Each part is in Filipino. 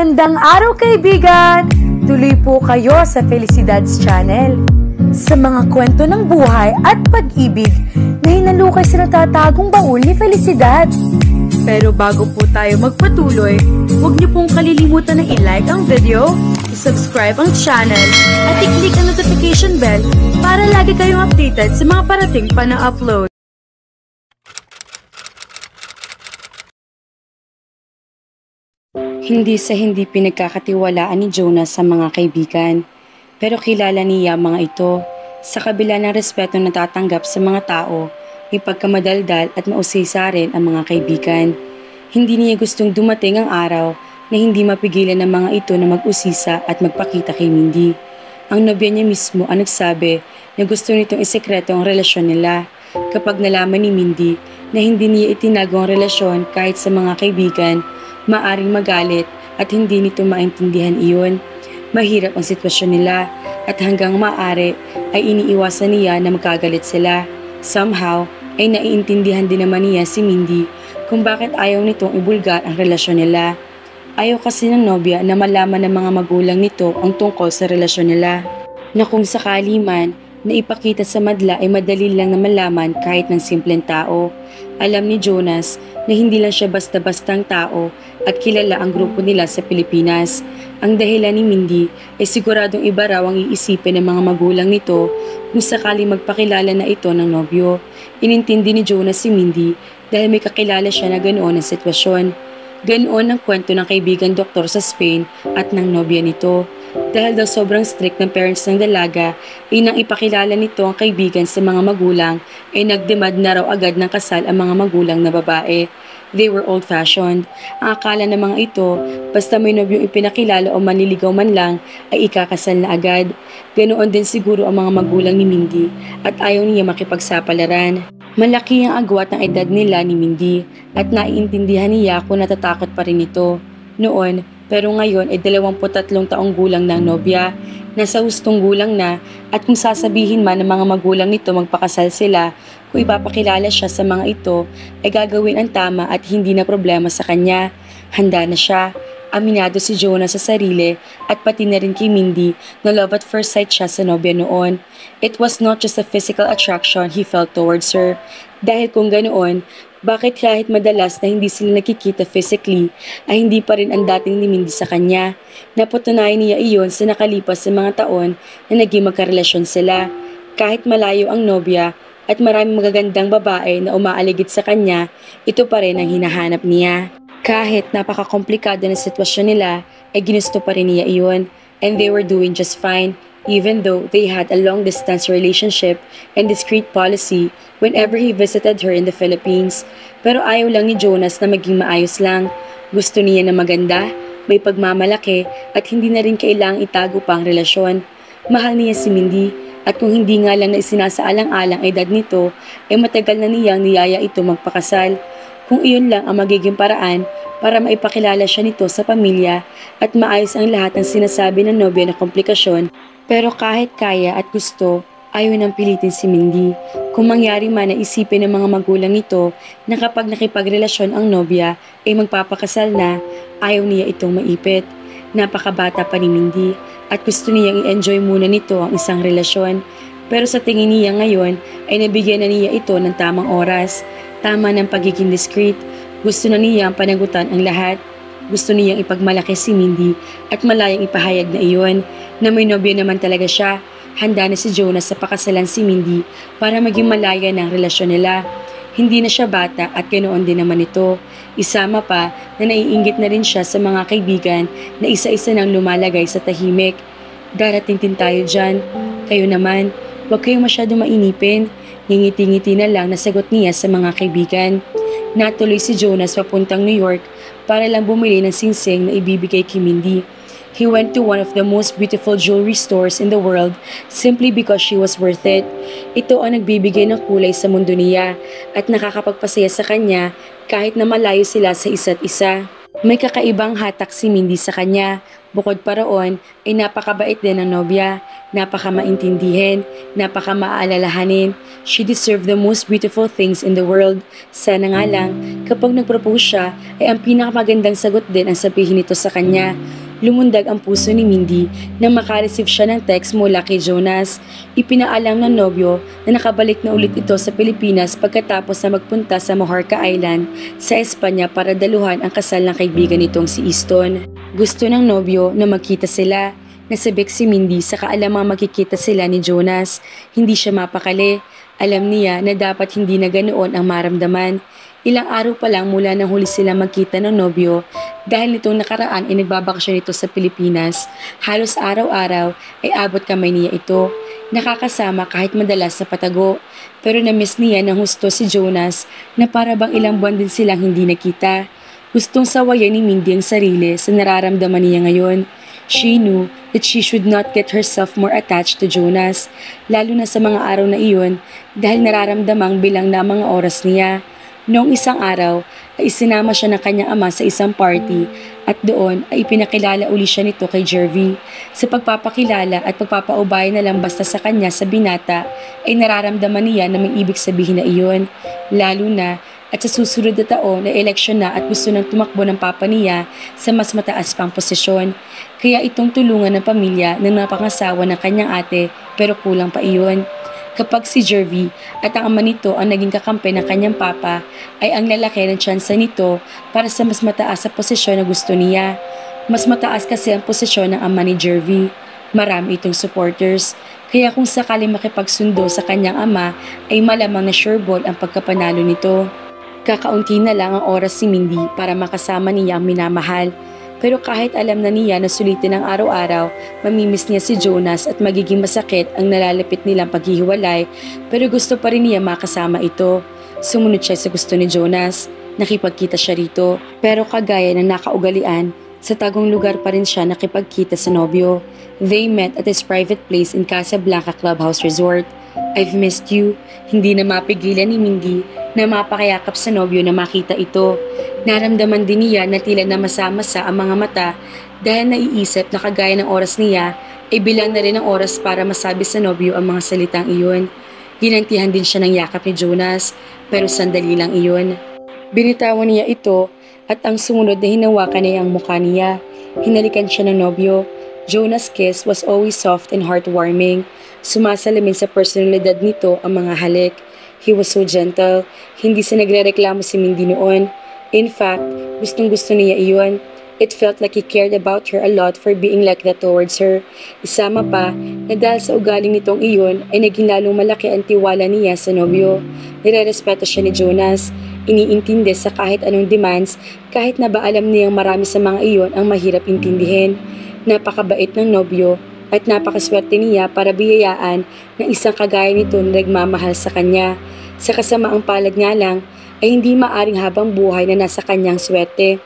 Magandang araw kaibigan! Tuloy po kayo sa Felicidad's Channel. Sa mga kwento ng buhay at pag-ibig na hinalukay sa natatagong baul ni Felicidad. Pero bago po tayo magpatuloy, huwag niyo pong kalilimutan na i-like ang video, i-subscribe ang channel, at i-click ang notification bell para lagi kayong updated sa mga parating pa na upload. Hindi sa hindi pinagkakatiwalaan ni Jonas sa mga kaibigan, pero kilala niya mga ito. Sa kabila ng respeto na natatanggap sa mga tao, may pagkamadaldal at mausisa rin ang mga kaibigan. Hindi niya gustong dumating ang araw na hindi mapigilan ng mga ito na mag-usisa at magpakita kay Mindy. Ang nobya niya mismo ang nagsabi na gusto nitong isekreto ang relasyon nila. Kapag nalaman ni Mindy na hindi niya itinago ang relasyon kahit sa mga kaibigan, maaring magalit at hindi nito maintindihan iyon. Mahirap ang sitwasyon nila at hanggang maaari ay iniiwasan niya na magkagalit sila. Somehow ay naiintindihan din naman niya si Mindy kung bakit ayaw nitong ibulgar ang relasyon nila. Ayaw kasi ng nobya na malaman ng mga magulang nito ang tungkol sa relasyon nila, na kung sakali man na ipakita sa madla ay madali lang na malaman kahit ng simpleng tao. Alam ni Jonas na hindi lang siya basta-bastang tao at kilala ang grupo nila sa Pilipinas. Ang dahilan ni Mindy ay siguradong iba raw ang iisipin ng mga magulang nito kung sakali magpakilala na ito ng nobyo. Inintindi ni Jonas si Mindy dahil may kakilala siya na ganoon ang sitwasyon. Ganoon ang kwento ng kaibigan doktor sa Spain at ng nobya nito. Dahil daw sobrang strict ng parents ng dalaga, ay nang ipakilala nito ang kaibigan sa mga magulang, ay nagdemand na raw agad ng kasal ang mga magulang na babae. They were old-fashioned. Ang akala ng mga ito, basta may nobyong ipinakilala o manliligaw man lang, ay ikakasal na agad. Ganoon din siguro ang mga magulang ni Mindy at ayaw niya makipagsapalaran. Malaki ang agwat ng edad nila ni Mindy at naiintindihan niya kung natatakot pa rin ito. Noon, pero ngayon ay 23 taong gulang ng nobya. Nasa hustong gulang na at kung sasabihin man ng mga magulang nito magpakasal sila, kung ipapakilala siya sa mga ito, ay gagawin ang tama at hindi na problema sa kanya. Handa na siya. Aminado si Jonas sa sarili at pati na rin kay Mindy na love at first sight siya sa nobya noon. It was not just a physical attraction he felt towards her. Dahil kung ganoon, bakit kahit madalas na hindi sila nakikita physically, ay hindi pa rin ang dating ni Mindy sa kanya? Napatunayan niya iyon sa nakalipas sa mga taon na naging magkarelasyon sila. Kahit malayo ang nobya at maraming magagandang babae na umaaligid sa kanya, ito pa rin ang hinahanap niya. Kahit napaka-komplikado na sitwasyon nila, ay ginusto pa rin niya iyon, and they were doing just fine. Even though they had a long-distance relationship and discreet policy whenever he visited her in the Philippines. Pero ayaw lang ni Jonas na maging maayos lang. Gusto niya na maganda, may pagmamalaki at hindi na rin kailangang itago pa ang relasyon. Mahal niya si Mindy at kung hindi nga lang na isinasaalang-alang edad nito, ay matagal na niyang niyaya ito magpakasal. Kung iyon lang ang magiging paraan para maipakilala siya nito sa pamilya at maayos ang lahat ng sinasabi ng nobya na komplikasyon. Pero kahit kaya at gusto, ayaw nang pilitin si Mindy. Kung mangyari man na isipin ng mga magulang nito na kapag nakipagrelasyon ang nobya ay magpapakasal na, ayaw niya itong maipit. Napakabata pa ni Mindy at gusto niyang i-enjoy muna nito ang isang relasyon. Pero sa tingin niya ngayon ay nabigyan na niya ito ng tamang oras. Tama ng pagiging discreet. Gusto na niyang panagutan ang lahat. Gusto niyang ipagmalaki si Mindy at malayang ipahayag na iyon na may nobya naman talaga siya. Handa na si Jonas sa pakasalan si Mindy para maging malaya ng relasyon nila. Hindi na siya bata at ganoon din naman ito. Isama pa na naiinggit na rin siya sa mga kaibigan na isa-isa nang lumalagay sa tahimik. Darating din tayo dyan. Kayo naman, huwag kayong masyadong mainipin. Ngingiti-ngiti na lang na sagot niya sa mga kaibigan. Natuloy si Jonas papuntang New York para lang bumili ng singsing na ibibigay kay Mindy. He went to one of the most beautiful jewelry stores in the world simply because she was worth it. Ito ang nagbibigay ng kulay sa mundo niya at nakakapagpasaya sa kanya kahit na malayo sila sa isa't isa. May kakaibang hatak si Mindy sa kanya. Bukod pa roon, ay napakabait din ng nobya, napakamaintindihin, napakamaalalahanin. She deserved the most beautiful things in the world. Sana nga lang, kapag nag-propose siya, ay ang pinakamagandang sagot din ang sabihin nito sa kanya. Lumundag ang puso ni Mindy nang makareceive siya ng text mula kay Jonas. Ipinaalam ng nobyo na nakabalik na ulit ito sa Pilipinas pagkatapos na magpunta sa Majorca Island sa Espanya para daluhan ang kasal ng kaibigan nitong si Easton. Gusto ng nobyo na magkita sila. Nasabik si Mindy sa kaalamang magkikita sila ni Jonas. Hindi siya mapakali. Alam niya na dapat hindi na ganoon ang maramdaman. Ilang araw pa lang mula nang huli sila magkita ng nobyo, dahil nitong nakaraan ay nagbabakasyon ito sa Pilipinas, halos araw-araw ay abot kamay niya ito. Nakakasama kahit madalas sa patago, pero na-miss niya ng husto si Jonas na para bang ilang buwan din silang hindi nakita. Gustong sawayan ni Mindy ang sarili sa nararamdaman niya ngayon. She knew that she should not get herself more attached to Jonas, lalo na sa mga araw na iyon dahil nararamdamang bilang na mga oras niya. Noong isang araw ay isinama siya ng kanyang ama sa isang party at doon ay ipinakilala uli siya nito kay Jervy. Sa pagpapakilala at pagpapaubaya na lang basta sa kanya sa binata ay nararamdaman niya na may ibig sabihin na iyon. Lalo na at sa susunod na taon na eleksyon na at gusto nang tumakbo ng papa niya sa mas mataas pang posisyon. Kaya itong tulungan ng pamilya na napangasawa ng kanyang ate pero kulang pa iyon. Kapag si Jervy at ang ama nito ang naging kakampi ng kanyang papa, ay ang lalaki ng tsansa nito para sa mas mataas sa posisyon na gusto niya. Mas mataas kasi ang posisyon ng ama ni Jervy. Marami itong supporters, kaya kung sakali makipagsundo sa kanyang ama, ay malamang na sure ball ang pagkapanalo nito. Kakaunti na lang ang oras si Mindy para makasama niya ang minamahal. Pero kahit alam na niya na sulitin ng araw-araw, mamimiss niya si Jonas at magiging masakit ang nalalapit nilang paghihiwalay, pero gusto pa rin niya makasama ito. Sumunod siya sa gusto ni Jonas. Nakipagkita siya rito, pero kagaya ng nakaugalian, sa tagong lugar pa rin siya nakipagkita sa nobyo. They met at his private place in Casablanca Clubhouse Resort. I've missed you. Hindi na mapigilan ni Mindy na mapakayakap sa nobyo na makita ito. Naramdaman din niya na tila na masama-sa ang mga mata dahil naiisip na kagaya ng oras niya ay bilang na rin ang oras para masabi sa nobyo ang mga salitang iyon. Ginantihan din siya ng yakap ni Jonas, pero sandali lang iyon. Binitawan niya ito at ang sumunod na hinawakan niya ang mukha niya. Hinalikan siya ng nobyo. Jonas' kiss was always soft and heartwarming. Sumasalamin sa personalidad nito ang mga halik. He was so gentle. Hindi sa nagrereklamo si Mindy noon. In fact, gustong-gusto niya iyon. It felt like he cared about her a lot for being like that towards her. Isama pa na dahil sa ugaling nitong iyon ay naging lalong malaki ang tiwala niya sa nobyo. Nirerespeto siya ni Jonas. Iniintindi sa kahit anong demands kahit na ba alam niyang marami sa mga iyon ang mahirap intindihin. Napakabait ng nobyo at napakaswerte niya para biyayaan ng isang kagaya nito na nagmamahal sa kanya. Sa kasamaang palad nga lang, ay hindi maaring habang buhay na nasa kanyang swerte.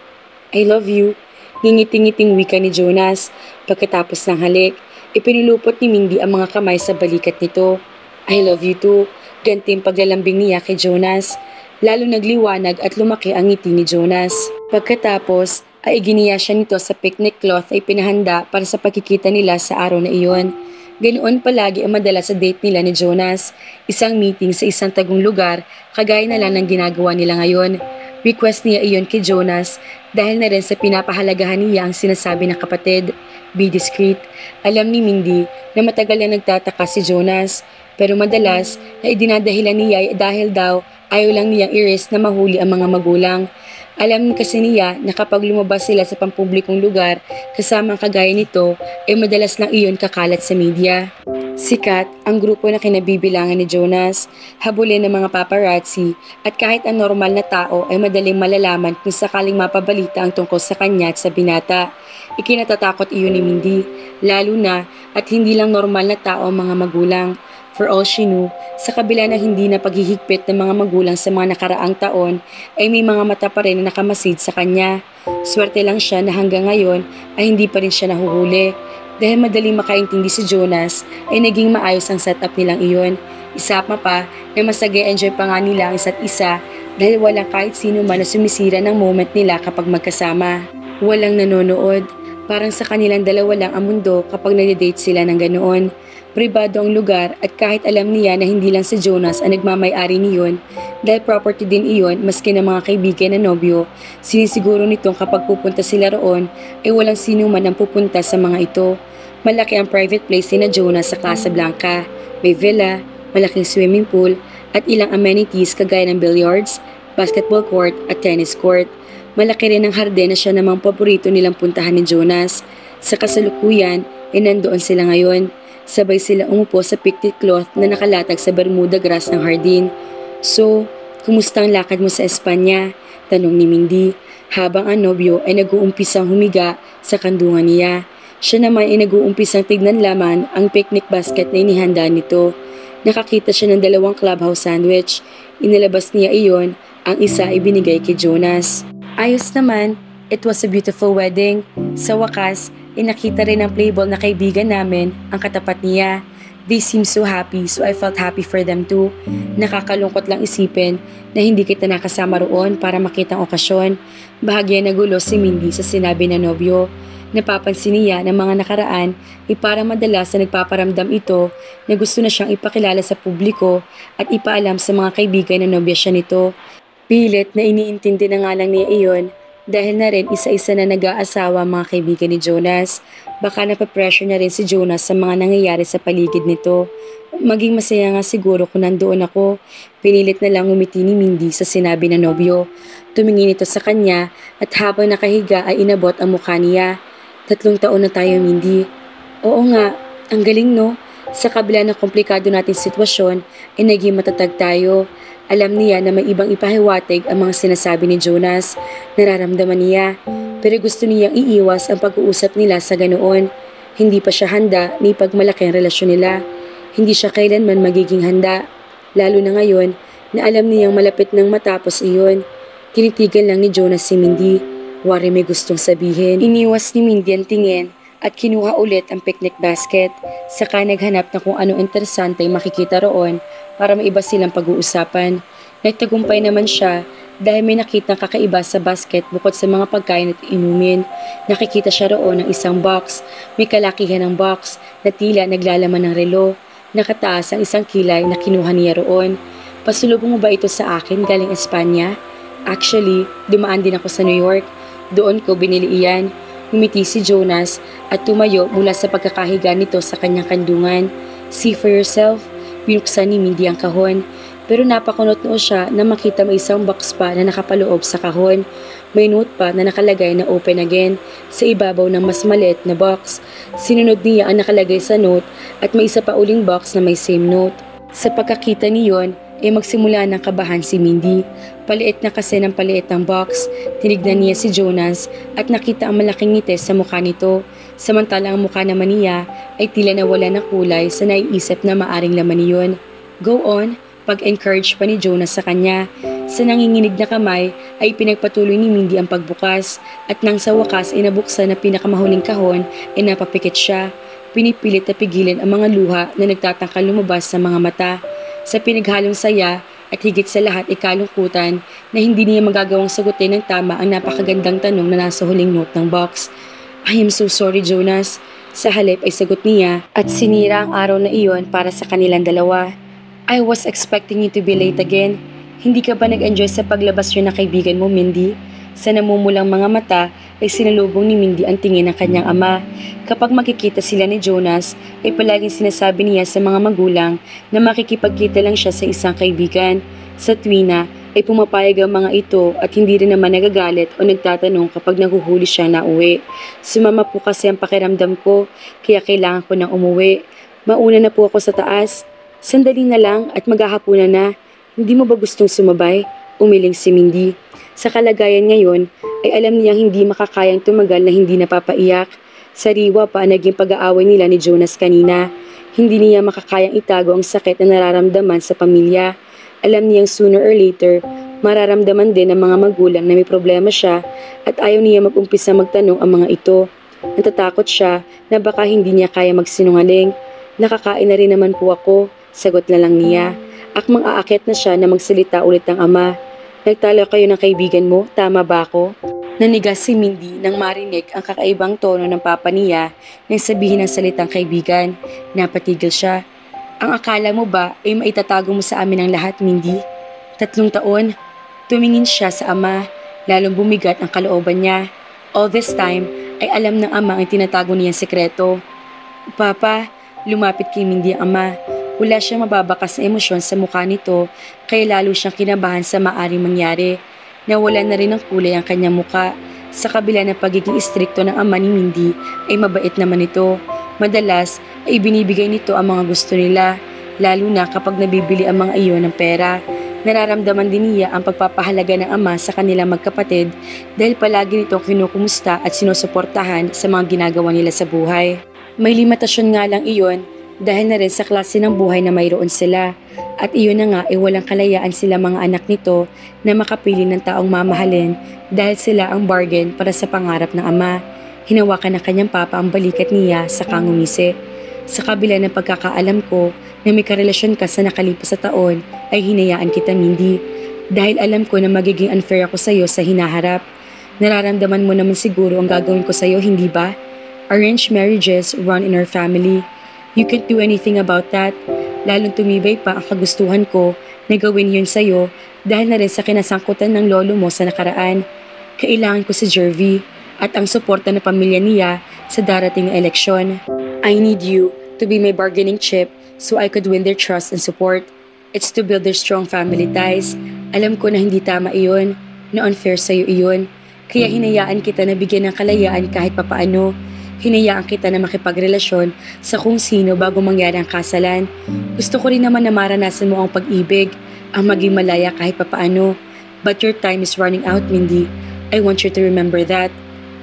I love you, ngingiti-ngiting wika ni Jonas. Pagkatapos ng halik, ipinulupot ni Mindy ang mga kamay sa balikat nito. I love you too, ganting paglalambing niya kay Jonas. Lalo nagliwanag at lumaki ang ngiti ni Jonas. Pagkatapos, ay iginiya siya nito sa picnic cloth ay pinahanda para sa pagkikita nila sa araw na iyon. Ganoon palagi ang madalas sa date nila ni Jonas. Isang meeting sa isang tagong lugar, kagaya na lang ng ginagawa nila ngayon. Request niya iyon kay Jonas dahil na rin sa pinapahalagahan niya ang sinasabi ng kapatid. Be discreet. Alam ni Mindy na matagal na nagtataka si Jonas, pero madalas na idinadahilan niya dahil daw ayaw lang niyang i-risk na mahuli ang mga magulang. Alam kasi niya na kapag lumabas sila sa pampublikong lugar kasama ang kagaya nito ay madalas lang iyon kakalat sa media. Sikat ang grupo na kinabibilangan ni Jonas, habulin ng mga paparazzi at kahit ang normal na tao ay madaling malalaman kung sakaling mapabalita ang tungkol sa kanya at sa binata. Ikinatatakot iyon ni Mindy, lalo na at hindi lang normal na tao ang mga magulang. For all she knew, sa kabila na hindi na paghihigpit ng mga magulang sa mga nakaraang taon, ay may mga mata pa rin na nakamasid sa kanya. Swerte lang siya na hanggang ngayon ay hindi pa rin siya nahuhuli. Dahil madaling makaintindi si Jonas, ay naging maayos ang setup nilang iyon. Isa pa na mas nag-enjoy pa nga nila ang isa't isa dahil walang kahit sino man na sumisira ng moment nila kapag magkasama. Walang nanonood. Parang sa kanilang dalawa lang ang mundo kapag nag-date sila ng ganoon. Pribado ang lugar at kahit alam niya na hindi lang si Jonas ang nagmamay-ari niyon dahil property din iyon maski ng mga kaibigan na nobyo, sinisiguro nitong kapag pupunta sila roon ay walang sino man ang pupunta sa mga ito. Malaki ang private place ni na Jonas sa Casablanca. May villa, malaking swimming pool at ilang amenities kagaya ng billiards, basketball court at tennis court. Malaki rin ang hardin na siya namang paborito nilang puntahan ni Jonas. Sa kasalukuyan, ay nandoon sila ngayon. Sabay sila umupo sa picnic cloth na nakalatag sa Bermuda grass ng hardin. So, kumusta ang lakad mo sa Espanya? Tanong ni Mindy, habang ang nobyo ay nag-uumpisang humiga sa kandungan niya. Siya naman ay nag-uumpisang tignan laman ang picnic basket na inihanda nito. Nakakita siya ng 2 clubhouse sandwich. Inilabas niya iyon, ang isa ay binigay kay Jonas. Ayos naman, it was a beautiful wedding. Sa wakas, nakita rin ng playboy na kaibigan namin ang katapat niya. They seemed so happy, so I felt happy for them too. Nakakalungkot lang isipin na hindi kita nakasama roon para makita ang okasyon. Bahagya nagulo si Mindy sa sinabi na nobyo. Napapansin niya na mga nakaraan ay parang madalas na nagpaparamdam ito na gusto na siyang ipakilala sa publiko at ipaalam sa mga kaibigan na nobya siya nito. Pilit na iniintindi na nga lang niya iyon dahil na rin isa-isa na nag-aasawa ang mga kaibigan ni Jonas. Baka napapressure na rin si Jonas sa mga nangyayari sa paligid nito. Maging masaya nga siguro kung nandoon ako. Pinilit na lang umiti ni Mindy sa sinabi na nobyo. Tumingin ito sa kanya at habang nakahiga ay inabot ang mukha niya. 3 taon na tayo, Mindy. Oo nga, ang galing no? Sa kabila ng komplikado nating sitwasyon ay naging matatag tayo. Alam niya na may ibang ipahiwatig ang mga sinasabi ni Jonas. Nararamdaman niya, pero gusto niyang iiwas ang pag-uusap nila sa ganoon. Hindi pa siya handa ni pagmalaki ang relasyon nila. Hindi siya kailanman magiging handa. Lalo na ngayon na alam niyang malapit nang matapos iyon. Tinitigan lang ni Jonas si Mindy. Wari may gustong sabihin. Iniwas ni Mindy ang tingin at kinuha ulit ang picnic basket. Saka naghanap ng kung ano interesante ay makikita roon para maiba silang pag-uusapan. Nagtagumpay naman siya dahil may nakitang kakaiba sa basket bukod sa mga pagkain at inumin. Nakikita siya roon ng isang box. May kalakihan ng box na tila naglalaman ng relo. Nakataas ang isang kilay na kinuha niya roon. Pasulubong mo ba ito sa akin galing Espanya? Actually, dumaan din ako sa New York. Doon ko binili iyan. Humiti si Jonas at tumayo mula sa pagkakahiga nito sa kanyang kandungan. See for yourself. Binuksan ni Mindy ang kahon. Pero napakunot-noo siya na makita may isang box pa na nakapaloob sa kahon. May note pa na nakalagay na open again sa ibabaw ng mas maliit na box. Sinunod niya ang nakalagay sa note at may isa pa uling box na may same note. Sa pagkakita niyon, ay magsimula ng kabahan si Mindy. Paliit na kasi ng paliit ng box. Tinignan niya si Jonas at nakita ang malaking ngiti sa mukha nito. Samantalang ang mukha naman niya ay tila nawala ng kulay sa naiisip na maaring laman niyon. Go on, pag-encourage pa ni Jonas sa kanya. Sa nanginginig na kamay ay pinagpatuloy ni Mindy ang pagbukas at nang sa wakas ay nabuksan na pinakamahuling kahon ay napapikit siya. Pinipilit na pigilan ang mga luha na nagtatangkal lumabas sa mga mata. Sa pinaghalong saya at higit sa lahat ay kalungkutan na hindi niya magagawang sagutin ng tama ang napakagandang tanong na nasa huling note ng box. I am so sorry, Jonas. Sa halip ay sagot niya at sinira ang araw na iyon para sa kanilang dalawa. I was expecting you to be late again. Hindi ka ba nag-enjoy sa paglabas yun na kaibigan mo, Mindy? Sa namumulang mga mata ay sinalubong ni Mindy ang tingin ng kanyang ama. Kapag makikita sila ni Jonas, ay palaging sinasabi niya sa mga magulang na makikipagkita lang siya sa isang kaibigan. Sa tuwina ay pumapayag ang mga ito at hindi rin naman nagagalit o nagtatanong kapag nahuhuli siya na uwi. Sumama po kasi ang pakiramdam ko, kaya kailangan ko nang umuwi. Mauna na po ako sa taas. Sandali na lang at maghahapunan na. Hindi mo ba gustong sumabay? Umiling si Mindy. Sa kalagayan ngayon, ay alam niya hindi makakayang tumagal na hindi napapaiyak. Sariwa pa ang naging pag-aaway nila ni Jonas kanina. Hindi niya makakayang itago ang sakit na nararamdaman sa pamilya. Alam niyang sooner or later, mararamdaman din ng mga magulang na may problema siya at ayaw niya mag-umpisa magtanong ang mga ito. Natatakot siya na baka hindi niya kaya magsinungaling. Nakakain na rin naman po ako, sagot na lang niya. Akmang aakit na siya na magsalita ulit ang ama. Nagtalo kayo ng kaibigan mo, tama ba ako? Nanigas si Mindy nang marinig ang kakaibang tono ng papa niya nang sabihin ng salitang kaibigan. Napatigil siya. Ang akala mo ba ay maitatago mo sa amin ang lahat, Mindy? 3 taon? Tumingin siya sa ama, lalong bumigat ang kalooban niya. All this time ay alam ng ama ang tinatago niyang sekreto. Papa, lumapit kay Mindy ang ama. Wala siyang mababakas na emosyon sa mukha nito, kaya lalo siyang kinabahan sa maaring mangyari. Nawala na rin ng kulay ang kanyang muka. Sa kabila ng pagiging istrikto ng ama ni Mindy, ay mabait naman ito. Madalas ay binibigay nito ang mga gusto nila, lalo na kapag nabibili ang mga iyon ng pera. Nararamdaman din niya ang pagpapahalaga ng ama sa kanilang magkapatid dahil palagi nitong kinukumusta at sinusuportahan sa mga ginagawa nila sa buhay. May limitasyon nga lang iyon dahil na rin sa klase ng buhay na mayroon sila. At iyon na nga ay walang kalayaan sila mga anak nito na makapili ng taong mamahalin dahil sila ang bargain para sa pangarap ng ama. Hinawakan ng kanyang papa ang balikat niya sa kangumisi. Sa kabila ng pagkakaalam ko na may karelasyon ka sa nakalipas sa taon ay hinayaan kita, Mindy. Dahil alam ko na magiging unfair ako sa iyo sa hinaharap. Nararamdaman mo naman siguro ang gagawin ko sa iyo, hindi ba? Arranged marriages run in our family. You can't do anything about that. Lalong tumibay pa ang kagustuhan ko na gawin yun sa'yo dahil na rin sa kinasangkutan ng lolo mo sa nakaraan. Kailangan ko si Jervy at ang suporta ng pamilya niya sa darating na eleksyon. I need you to be my bargaining chip so I could win their trust and support. It's to build their strong family ties. Alam ko na hindi tama iyon, na unfair sa'yo iyon. Kaya hinayaan kita na bigyan ng kalayaan kahit papaano. Hinayaan kita na makipagrelasyon sa kung sino bago mangyari ang kasalan. Gusto ko rin naman na maranasan mo ang pag-ibig, ang maging malaya kahit papaano. But your time is running out, Mindy. I want you to remember that.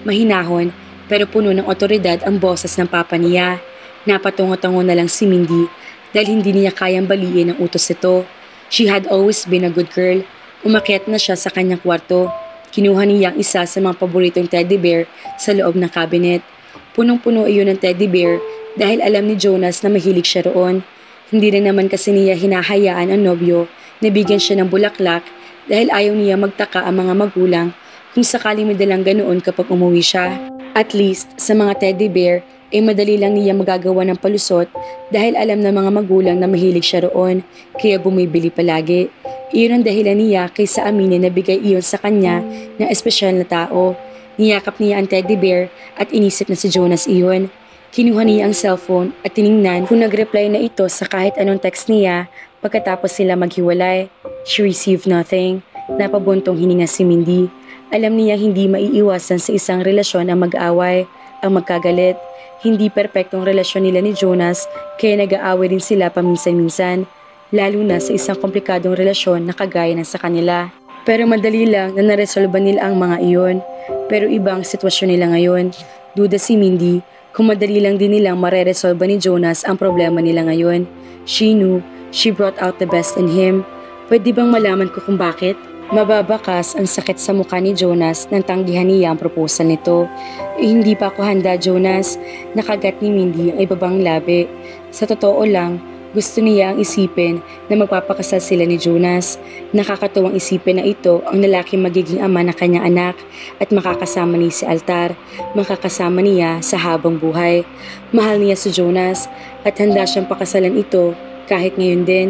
Mahinahon, pero puno ng otoridad ang boses ng papa niya. Napatungo-tungo na lang si Mindy dahil hindi niya kayang baliin ang utos nito. She had always been a good girl. Umakyat na siya sa kanyang kwarto. Kinuha niya ang isa sa mga paboritong teddy bear sa loob ng cabinet. Punong-puno iyon ng teddy bear dahil alam ni Jonas na mahilig siya roon. Hindi rin naman kasi niya hinahayaan ang nobyo na bigyan siya ng bulaklak dahil ayaw niya magtaka ang mga magulang kung sakaling may dalang ganoon kapag umuwi siya. At least sa mga teddy bear ay madali lang niya magagawa ng palusot dahil alam ng mga magulang na mahilig siya roon kaya bumibili palagi. Iyon ang dahilan niya kaysa aminin na bigay iyon sa kanya ng espesyal na tao. Niyakap niya ang teddy bear at inisip na si Jonas iyon. Kinuha niya ang cellphone at tiningnan kung nag-reply na ito sa kahit anong text niya pagkatapos sila maghiwalay. She received nothing. Napabuntong hininga si Mindy. Alam niya hindi maiiwasan sa isang relasyon ang mag-away, ang magkagalit. Hindi perpektong relasyon nila ni Jonas kaya nag-aaway din sila paminsan-minsan. Lalo na sa isang komplikadong relasyon na kagaya ng sa kanila. Pero madali lang na naresolba nila ang mga iyon. Pero ibang sitwasyon nila ngayon. Duda si Mindy kung madali lang din nilang mareresolba ni Jonas ang problema nila ngayon. She knew she brought out the best in him. Pwede bang malaman ko kung bakit? Mababakas ang sakit sa mukha ni Jonas nang tanggihan niya ang proposal nito. Hindi pa ako handa, Jonas. Nakagat ni Mindy ang ibabang labi. Sa totoo lang, gusto niya ang isipin na magpapakasal sila ni Jonas. Nakakatuwang isipin na ito ang lalaking magiging ama ng kanyang anak at makakasama niya si Altar. Makakasama niya sa habang buhay. Mahal niya si Jonas at handa siyang pakasalan ito kahit ngayon din.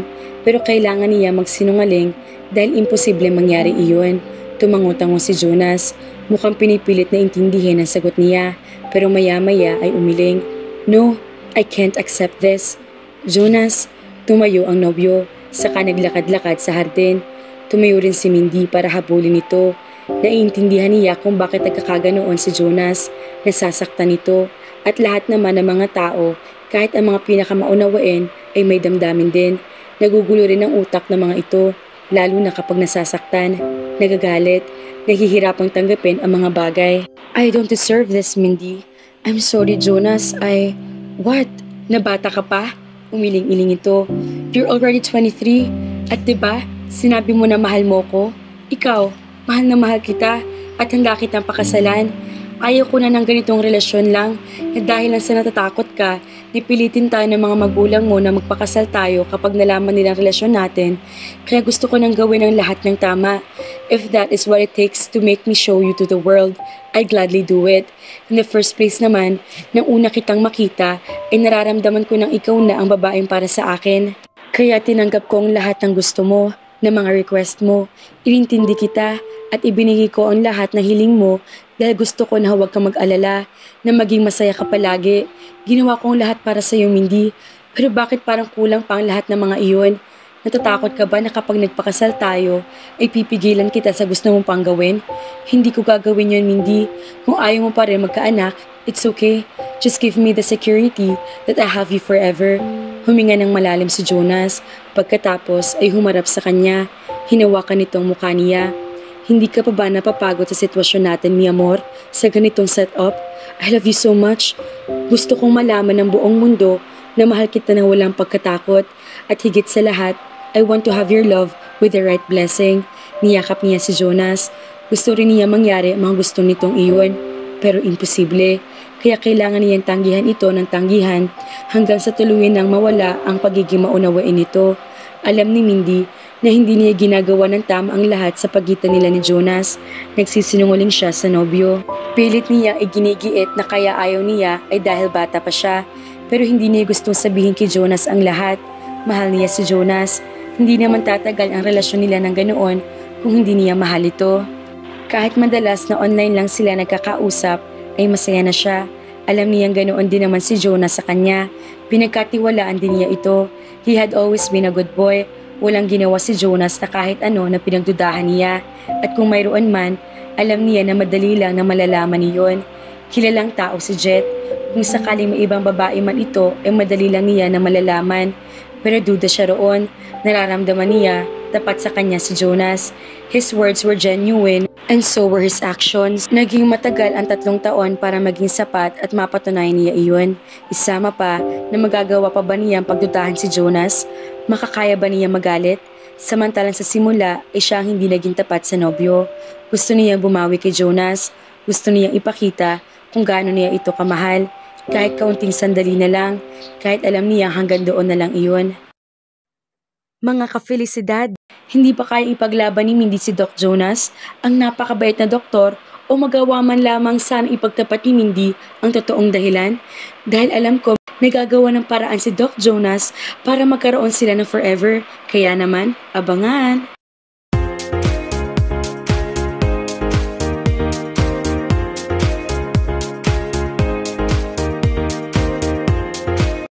Pero kailangan niya magsinungaling dahil imposible mangyari iyon. Tumango-tango si Jonas. Mukhang pinipilit na intindihin ang sagot niya pero maya-maya ay umiling. No, I can't accept this. Jonas, tumayo ang nobyo, saka naglakad-lakad sa hardin. Tumayo rin si Mindy para habulin ito. Naiintindihan niya kung bakit nagkakaganoon si Jonas, nasasaktan nito, at lahat naman ng mga tao, kahit ang mga pinakamaunawain ay may damdamin din. Nagugulo rin ang utak ng mga ito, lalo na kapag nasasaktan, nagagalit, nahihirapang tanggapin ang mga bagay. I don't deserve this, Mindy. I'm sorry, Jonas. What? Nabata ka pa? Umiling-iling ito. You're already 23. At diba, sinabi mo na mahal mo ko? Ikaw, mahal na mahal kita at handa kitang pakasalan. Ayaw ko na ng ganitong relasyon lang na dahil lang sa natatakot ka, napilitin tayo ng mga magulang mo na magpakasal tayo kapag nalaman nilang relasyon natin. Kaya gusto ko nang gawin ang lahat ng tama. If that is what it takes to make me show you to the world, I'd gladly do it. In the first place naman, nang una kitang makita, ay nararamdaman ko nang ikaw na ang babaeng para sa akin. Kaya tinanggap ko ang lahat ng gusto mo, ng mga request mo. Inintindi kita at ibinigay ko ang lahat ng hiling mo dahil gusto ko na huwag kang mag-alala, na maging masaya ka palagi. Ginawa ko ang lahat para sa iyo, Mindy. Pero bakit parang kulang pa ang lahat ng mga iyon? Natatakot ka ba na kapag nagpakasal tayo, ay pipigilan kita sa gusto mong pang gawin? Hindi ko gagawin yun, Mindy. Kung ayaw mo pa rin magkaanak, it's okay. Just give me the security that I have you forever. Huminga ng malalim si Jonas. Pagkatapos ay humarap sa kanya. Hinawakan nitong mukha niya. Hindi ka pa ba napapagod sa sitwasyon natin, mi amor? Sa ganitong setup? I love you so much. Gusto kong malaman ng buong mundo na mahal kita ng walang pagkatakot. At higit sa lahat, I want to have your love with the right blessing. Niyakap niya si Jonas. Gusto rin niya mangyari ang mga gusto nitong iyon. Pero imposible. Kaya kailangan niyang tanggihan ito ng tanggihan hanggang sa tuluyan nang mawala ang pagiging maunawain nito. Alam ni Mindy na hindi niya ginagawa ng tama ang lahat sa pagitan nila ni Jonas. Nagsisinungaling siya sa nobyo. Pilit niya ay ginigiit na kaya ayaw niya ay dahil bata pa siya. Pero hindi niya gustong sabihin kay Jonas ang lahat. Mahal niya si Jonas. Hindi naman tatagal ang relasyon nila ng ganoon kung hindi niya mahal ito. Kahit madalas na online lang sila nagkakausap, ay masaya na siya. Alam niyang ganoon din naman si Jonas sa kanya. Pinagkatiwalaan din niya ito. He had always been a good boy. Walang ginawa si Jonas na kahit ano na pinagdudahan niya. At kung mayroon man, alam niya na madali lang na malalaman niyon. Kilalang tao si Jet. Kung sakaling may ibang babae man ito, ay madali lang niya na malalaman. Pero duda siya roon. Nararamdaman niya, tapat sa kanya si Jonas. His words were genuine and so were his actions. Naging matagal ang 3 taon para maging sapat at mapatunayan niya iyon. Isama pa na magagawa pa ba niya ang pagdudahan si Jonas? Makakaya ba niya magalit? Samantalang sa simula ay siya ang hindi naging tapat sa nobyo. Gusto niyang bumawi kay Jonas. Gusto niyang ipakita kung gaano niya ito kamahal. Kahit kaunting sandali na lang, kahit alam niya hanggang doon na lang iyon. Mga ka-felicidad, hindi pa kaya ipaglaban ni Mindy si Doc Jonas, ang napakabait na doktor, o magawa man lamang sana ipagtapat ni Mindy ang totoong dahilan? Dahil alam ko, nagagawa ng paraan si Doc Jonas para magkaroon sila ng forever. Kaya naman, abangan!